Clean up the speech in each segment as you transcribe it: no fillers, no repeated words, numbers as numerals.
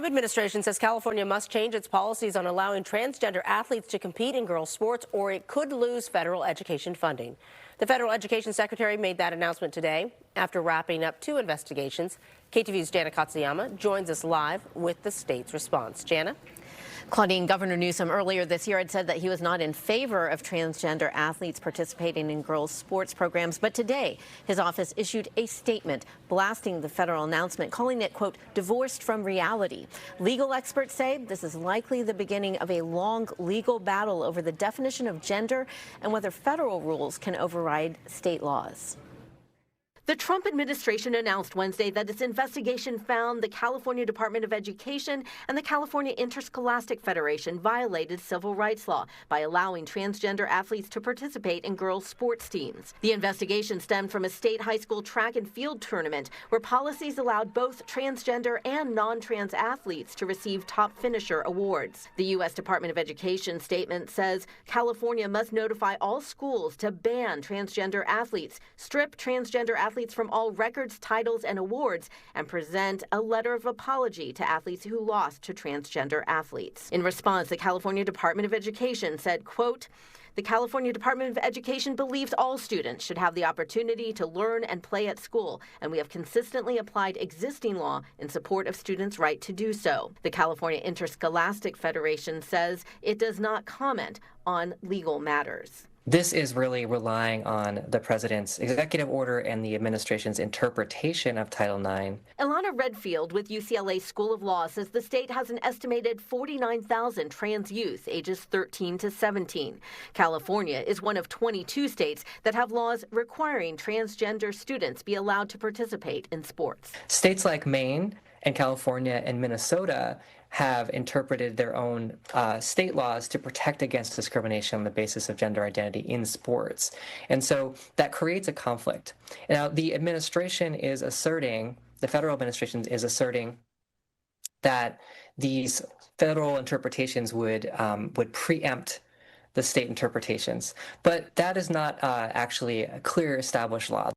Trump administration says California must change its policies on allowing transgender athletes to compete in girls' sports, or it could lose federal education funding. The federal education secretary made that announcement today after wrapping up 2 investigations. KTVU's Jana Katsuyama joins us live with the state's response. Jana? Claudine, Governor Newsom earlier this year had said that he was not in favor of transgender athletes participating in girls' sports programs. But today, his office issued a statement blasting the federal announcement, calling it, quote, divorced from reality. Legal experts say this is likely the beginning of a long legal battle over the definition of gender and whether federal rules can override state laws. The Trump administration announced Wednesday that its investigation found the California Department of Education and the California Interscholastic Federation violated civil rights law by allowing transgender athletes to participate in girls' sports teams. The investigation stemmed from a state high school track and field tournament where policies allowed both transgender and non-trans athletes to receive top finisher awards. The U.S. Department of Education statement says California must notify all schools to ban transgender athletes, strip transgender athletes from all records, titles, and awards, and present a letter of apology to athletes who lost to transgender athletes. In response, the California Department of Education said, quote, the California Department of Education believes all students should have the opportunity to learn and play at school, and we have consistently applied existing law in support of students' right to do so. The California Interscholastic Federation says it does not comment on legal matters. This is really relying on the president's executive order and the administration's interpretation of Title IX. Ilana Redfield with UCLA School of Law says the state has an estimated 49,000 trans youth ages 13 to 17. California is one of 22 states that have laws requiring transgender students be allowed to participate in sports. States like Maine and California and Minnesota have interpreted their own state laws to protect against discrimination on the basis of gender identity in sports. And so that creates a conflict. Now, the federal administration is asserting that these federal interpretations would preempt the state interpretations. But that is not actually a clear established law.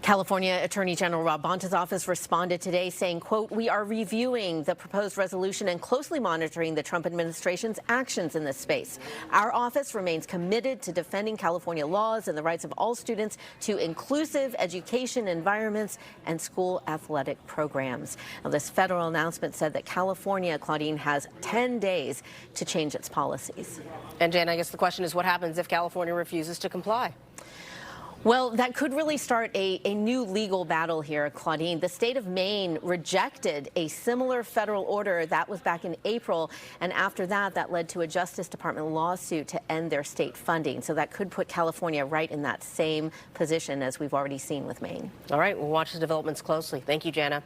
California Attorney General Rob Bonta's office responded today saying, quote, we are reviewing the proposed resolution and closely monitoring the Trump administration's actions in this space. Our office remains committed to defending California laws and the rights of all students to inclusive education environments and school athletic programs. Now, this federal announcement said that California, Claudine, has 10 days to change its policies. And Jan, I guess the question is what happens if California refuses to comply? Well, that could really start a new legal battle here, Claudine. The state of Maine rejected a similar federal order that was back in April, and after that, that led to a Justice Department lawsuit to end their state funding. So that could put California right in that same position as we've already seen with Maine. All right, we'll watch the developments closely. Thank you, Jana.